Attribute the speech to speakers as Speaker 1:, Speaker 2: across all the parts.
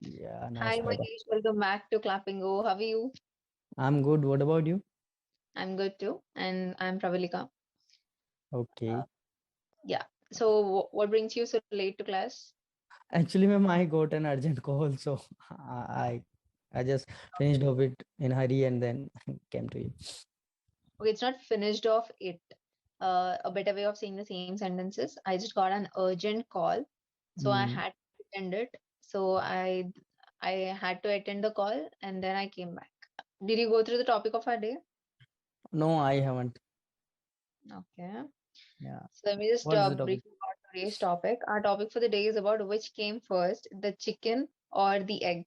Speaker 1: Yeah,
Speaker 2: Hi,
Speaker 1: namaskar.
Speaker 2: Manish. Welcome back to Clapingo. How are you?
Speaker 1: I'm good. What about you?
Speaker 2: I'm good too. And I'm Pravalika.
Speaker 1: Okay.
Speaker 2: Yeah. So, what brings you so late to class?
Speaker 1: Actually, ma'am, I got an urgent call, so I I just finished of it in hurry and then came to you.
Speaker 2: Okay, it's not finished off it. A better way of saying the same sentences. I just got an urgent call, so I
Speaker 1: Mm,
Speaker 2: had to attend it. So I had to attend the call and then I came back. Did you go through the topic of our day?
Speaker 1: no, I haven't.
Speaker 2: Okay.
Speaker 1: Yeah.
Speaker 2: So let me just
Speaker 1: What's the
Speaker 2: brief
Speaker 1: topic?
Speaker 2: you about today's topic. Our topic for the day is about which came first, the chicken or the egg.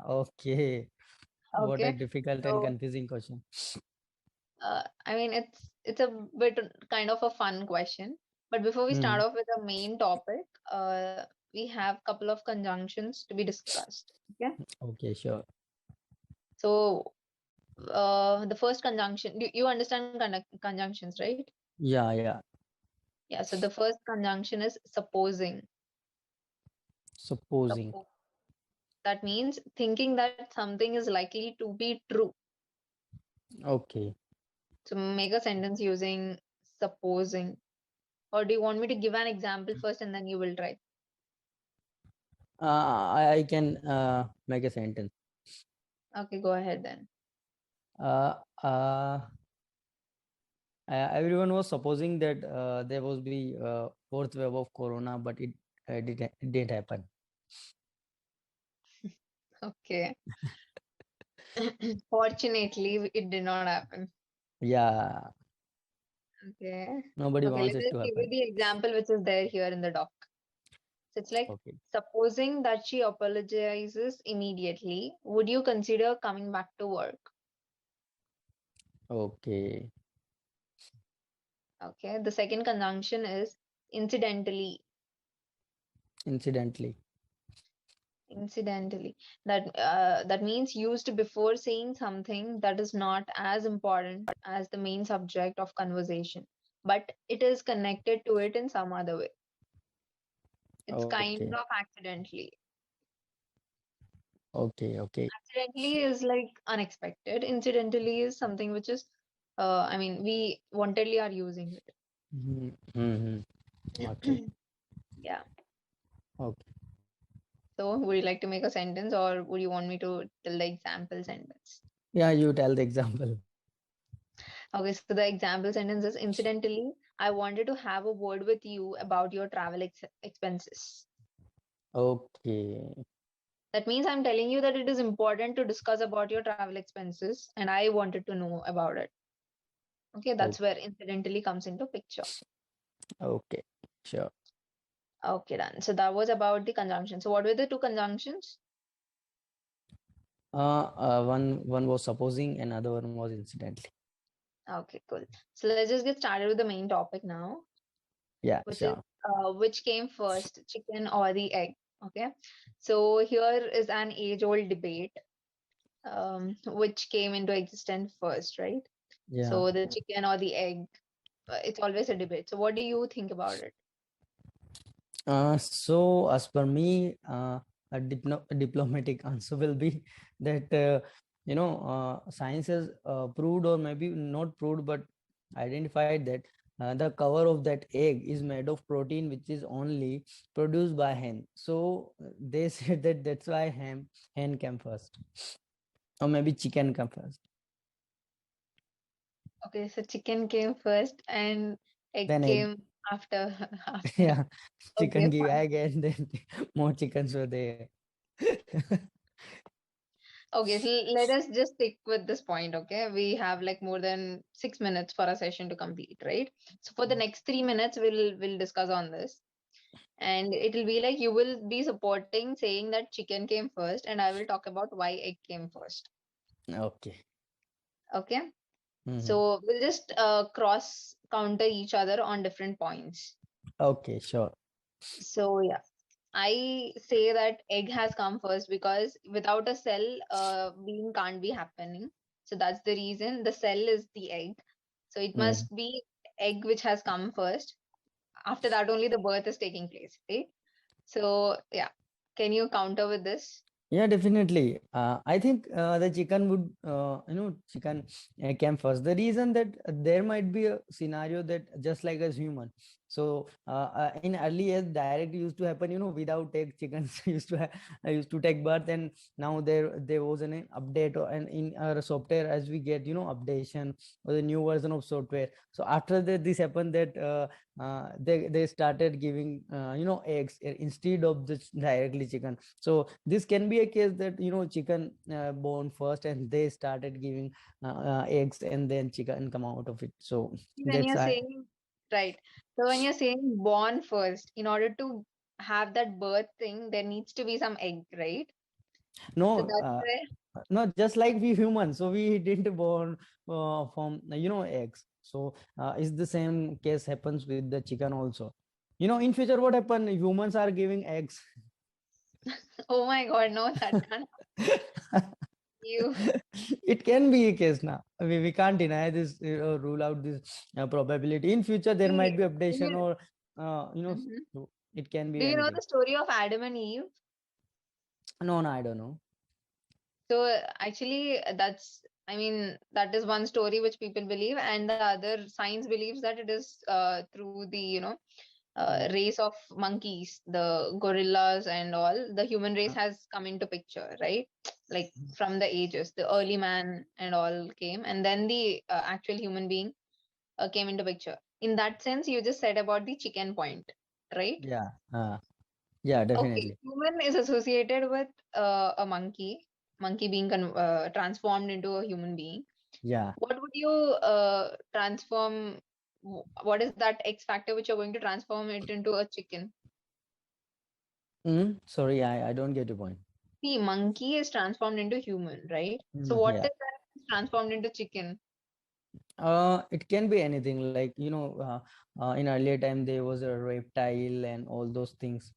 Speaker 1: Okay. What a
Speaker 2: Okay.
Speaker 1: difficult and
Speaker 2: So,
Speaker 1: confusing question.
Speaker 2: I mean, it's a bit kind of a fun question. But before we start
Speaker 1: Hmm.
Speaker 2: off with the main topic, we have a couple of conjunctions to be discussed. Okay.
Speaker 1: Okay, sure.
Speaker 2: So, the first conjunction, you understand conjunctions, right?
Speaker 1: Yeah, yeah.
Speaker 2: Yeah. So the first conjunction is supposing.
Speaker 1: Supposing.
Speaker 2: Suppo- That means thinking that something is likely to be true.
Speaker 1: Okay.
Speaker 2: So make a sentence using supposing. Or do you want me to give an example first and then you will try?
Speaker 1: I can make a sentence.
Speaker 2: Okay, go ahead then.
Speaker 1: Uh, uh, everyone was supposing that there was be fourth wave of corona, but it didn't happen.
Speaker 2: Okay. Fortunately, it did not happen.
Speaker 1: Yeah,
Speaker 2: Okay.
Speaker 1: nobody
Speaker 2: Okay,
Speaker 1: wants
Speaker 2: let me
Speaker 1: it
Speaker 2: just
Speaker 1: to
Speaker 2: give you
Speaker 1: happen.
Speaker 2: the example which is there here in the doc. So it's like,
Speaker 1: Okay.
Speaker 2: supposing that she apologizes immediately, would you consider coming back to work?
Speaker 1: Okay.
Speaker 2: Okay. The second conjunction is incidentally.
Speaker 1: Incidentally.
Speaker 2: Incidentally. That means used before saying something that is not as important as the main subject of conversation, but it is connected to it in some other way. It's
Speaker 1: Okay.
Speaker 2: kind of accidentally.
Speaker 1: Okay. Okay.
Speaker 2: Accidentally is like unexpected. Incidentally is something which is, I mean, we wantedly are using
Speaker 1: Mm-hmm. Okay.
Speaker 2: it. Yeah.
Speaker 1: Okay.
Speaker 2: So, would you like to make a sentence or would you want me to tell the example sentence?
Speaker 1: Yeah, you tell the example.
Speaker 2: Okay, so the example sentence is incidentally, I wanted to have a word with you about your travel expenses.
Speaker 1: Okay.
Speaker 2: That means I'm telling you that it is important to discuss about your travel expenses and I wanted to know about it. Okay,
Speaker 1: Oh,
Speaker 2: that's where incidentally comes into picture.
Speaker 1: okay. Sure.
Speaker 2: Okay, done. So that was about the conjunction. So what were the two conjunctions?
Speaker 1: One was supposing, another one was incidentally.
Speaker 2: Okay, cool. So let's just get started with the main topic now,
Speaker 1: Yeah,
Speaker 2: which is
Speaker 1: sure.
Speaker 2: which came first, chicken or the egg? Okay, so here is an age-old debate, which came into existence first, right?
Speaker 1: Yeah.
Speaker 2: So the chicken or the egg, it's always a debate. So what do you think about it?
Speaker 1: So as per me, a diplomatic answer will be that science has proved, or maybe not proved, but identified that the cover of that egg is made of protein, which is only produced by hen. So they said that that's why hen came first, or maybe chicken came first.
Speaker 2: Okay, so chicken came first and egg
Speaker 1: Then egg.
Speaker 2: came after. After.
Speaker 1: Yeah, chicken
Speaker 2: Okay,
Speaker 1: give
Speaker 2: fine.
Speaker 1: egg, and then more chickens were there.
Speaker 2: Okay, so let us just stick with this point, okay? We have like more than 6 minutes for a session to complete, right? So for the next 3 minutes, we'll discuss on this. And it'll be like you will be supporting saying that chicken came first, and I will talk about why egg came first.
Speaker 1: Okay.
Speaker 2: Okay?
Speaker 1: Mhm.
Speaker 2: So we'll just cross counter each other on different points.
Speaker 1: Okay, sure.
Speaker 2: So yeah, I say that egg has come first because without a cell, being can't be happening. So that's the reason the cell is the egg. So it
Speaker 1: Mm.
Speaker 2: must be egg which has come first. After that, only the birth is taking place, right? So yeah. Can you counter with this?
Speaker 1: Yeah, definitely. I think the chicken would, chicken came first. The reason that there might be a scenario that just like as human. So in early years, direct used to happen, without egg, chickens used to take birth, and now there was an update and in our software as we get, updation or the new version of software. So after that, this happened that they started giving, eggs instead of the directly chicken. So this can be a case that chicken born first and they started giving eggs and then chicken come out of it. So
Speaker 2: When
Speaker 1: that's
Speaker 2: you're
Speaker 1: I
Speaker 2: saying, right. So when you're saying born first, in order to have that birth thing, there needs to be some egg, right? So
Speaker 1: no
Speaker 2: that's where,
Speaker 1: not just like we humans, so we didn't born from eggs. So it's the same case happens with the chicken also. In future what happen, humans are giving eggs.
Speaker 2: oh my God, no, that can't you.
Speaker 1: It can be a case now. We can't deny this, rule out this probability. In future there
Speaker 2: See,
Speaker 1: might be
Speaker 2: do
Speaker 1: updation,
Speaker 2: you,
Speaker 1: or
Speaker 2: mhm.
Speaker 1: so it can be
Speaker 2: Do you know
Speaker 1: anything.
Speaker 2: the story of Adam and Eve?
Speaker 1: No, no, I don't know.
Speaker 2: So actually, I mean, that is one story which people believe, and the other science believes that it is through the,
Speaker 1: Mm.
Speaker 2: race of monkeys, the gorillas and all. The human race has come into picture, right? Like from the ages, the early man and all came, and then the actual human being came into picture. In that sense, you just said about the chicken point, right?
Speaker 1: Yeah, yeah,
Speaker 2: Okay,
Speaker 1: definitely.
Speaker 2: human is associated with a monkey being transformed into a human being.
Speaker 1: Yeah.
Speaker 2: What would you transform? What is that X factor which you're going to transform it into a chicken?
Speaker 1: Sorry, I don't get your point.
Speaker 2: See, monkey is transformed into human, right? So what
Speaker 1: Yeah.
Speaker 2: is that transformed into chicken?
Speaker 1: It can be anything like, in earlier time there was a reptile and all those things.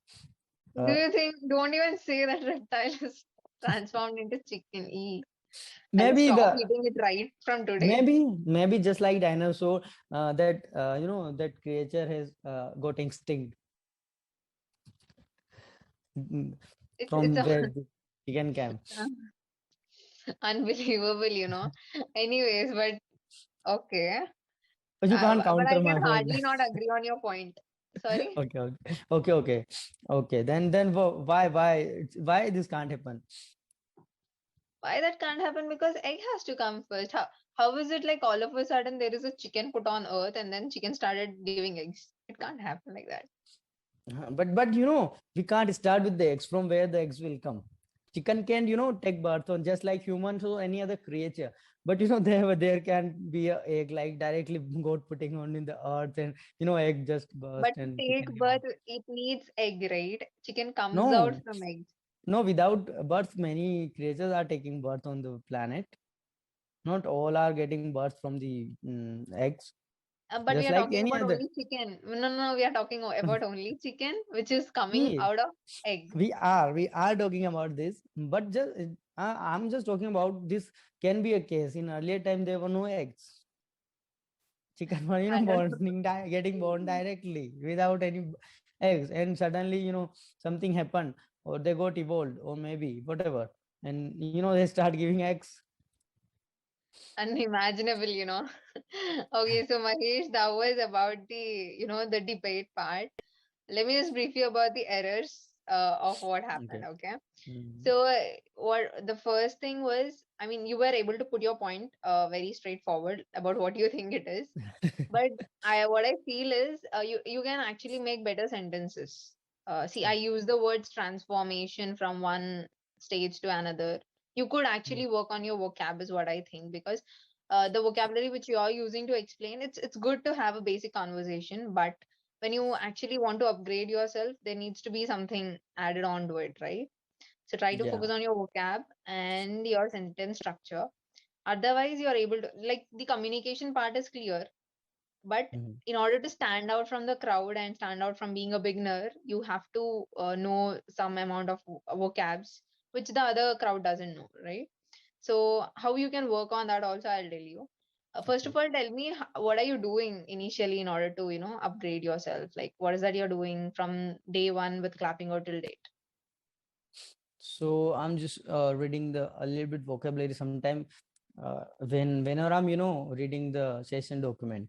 Speaker 2: Do
Speaker 1: uh,
Speaker 2: you think? Don't even say that reptile is transformed into chicken. I'll
Speaker 1: maybe
Speaker 2: stop
Speaker 1: the
Speaker 2: eating it right from today.
Speaker 1: maybe just like dinosaur, that that creature has got extinct. Mm,
Speaker 2: It's
Speaker 1: from
Speaker 2: a,
Speaker 1: where the chicken came.
Speaker 2: unbelievable, Anyways, but okay.
Speaker 1: But you can't
Speaker 2: But I
Speaker 1: counter
Speaker 2: can
Speaker 1: my point.
Speaker 2: hardly not agree on your point. Sorry.
Speaker 1: Okay, okay. Then why this can't happen?
Speaker 2: Why that can't happen? Because egg has to come first. How is it like all of a sudden there is a chicken put on earth and then chicken started giving eggs? It can't happen like that.
Speaker 1: But we can't start with the eggs from where the eggs will come. Chicken can take birth on just like humans or any other creature. But there can be a egg like directly got putting on in the earth, and egg just
Speaker 2: But
Speaker 1: burst
Speaker 2: to
Speaker 1: and
Speaker 2: take
Speaker 1: chicken come
Speaker 2: birth,
Speaker 1: out.
Speaker 2: it needs egg, right? Chicken comes out
Speaker 1: No,
Speaker 2: from eggs.
Speaker 1: no, without birth many creatures are taking birth on the planet. Not all are getting birth from the eggs,
Speaker 2: But we
Speaker 1: just
Speaker 2: are
Speaker 1: like
Speaker 2: talking
Speaker 1: any
Speaker 2: about
Speaker 1: other.
Speaker 2: only chicken. No, no, we are talking about only chicken, which is coming
Speaker 1: See,
Speaker 2: out of egg.
Speaker 1: we are talking about this, but I'm just talking about this. Can be a case in earlier time there were no eggs. Chicken were
Speaker 2: I don't
Speaker 1: getting born
Speaker 2: know.
Speaker 1: directly without any eggs, and suddenly something happened, or they got evolved, or maybe whatever, and they start giving eggs.
Speaker 2: Unimaginable, Okay, so Mahesh, that was about the debate part. Let me just brief you about the errors of what happened,
Speaker 1: Okay.
Speaker 2: okay?
Speaker 1: Mm.
Speaker 2: So, what the first thing was, I mean, you were able to put your point very straightforward about what you think it is. But what I feel is, you can actually make better sentences. See, I use the words transformation from one stage to another. You could actually work on your vocab, is what I think, because the vocabulary which you are using to explain, it's good to have a basic conversation, but when you actually want to upgrade yourself, there needs to be something added on to it, right? So try to
Speaker 1: Yeah.
Speaker 2: focus on your vocab and your sentence structure. Otherwise, you are able to, like, the communication part is clear, but
Speaker 1: Mhm.
Speaker 2: in order to stand out from the crowd and stand out from being a beginner, you have to know some amount of vocabs which the other crowd doesn't know, right? So how you can work on that also, I'll tell you. First of
Speaker 1: Okay.
Speaker 2: all, tell me what are you doing initially in order to upgrade yourself, like what is that you're doing from day one with Clapingo till date?
Speaker 1: So I'm just reading the a little bit vocabulary sometime whenever I'm reading the session document.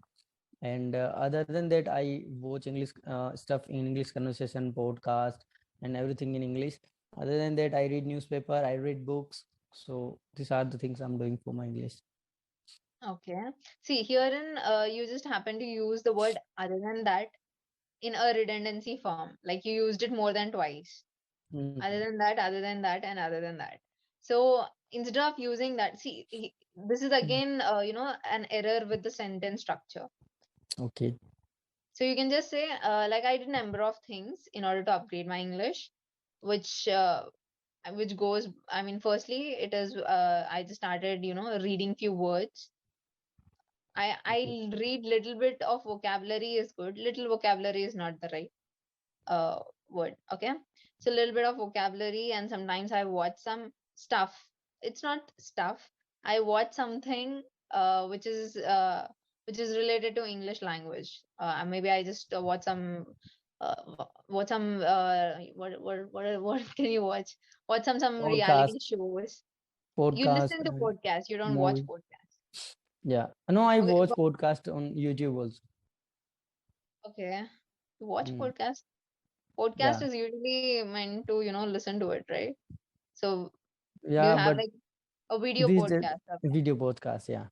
Speaker 1: And other than that, I watch English stuff in English conversation podcast and everything in English. Other than that, I read newspaper, I read books. So these are the things I'm doing for my English.
Speaker 2: Okay. See, herein, you just happen to use the word other than that in a redundancy form. Like you used it more than twice.
Speaker 1: Mhm.
Speaker 2: Other than that, other than that, and other than that. So instead of using that, see, this is
Speaker 1: Mm.
Speaker 2: again, an error with the sentence structure.
Speaker 1: Okay.
Speaker 2: So you can just say, like I did a number of things in order to upgrade my English, which goes. I mean, firstly, it is I just started, reading few words. I
Speaker 1: Okay.
Speaker 2: read little bit of vocabulary is good. Little vocabulary is not the right uh word. Okay, so a little bit of vocabulary, and sometimes I watch some stuff. It's not stuff. I watch something which is related to English language. Maybe I just watch some what can you watch? Watch some reality
Speaker 1: Podcast,
Speaker 2: shows. You
Speaker 1: podcast,
Speaker 2: listen to podcasts. You don't watch
Speaker 1: movie.
Speaker 2: podcasts.
Speaker 1: Yeah. No, I
Speaker 2: Okay,
Speaker 1: watch podcast on YouTube also.
Speaker 2: okay. You watch
Speaker 1: Mm.
Speaker 2: podcasts. Podcast
Speaker 1: Yeah.
Speaker 2: is usually meant to, listen to it, right? So do you
Speaker 1: Yeah,
Speaker 2: have
Speaker 1: but
Speaker 2: like a video
Speaker 1: these days
Speaker 2: podcast? Okay.
Speaker 1: video podcast. Yeah.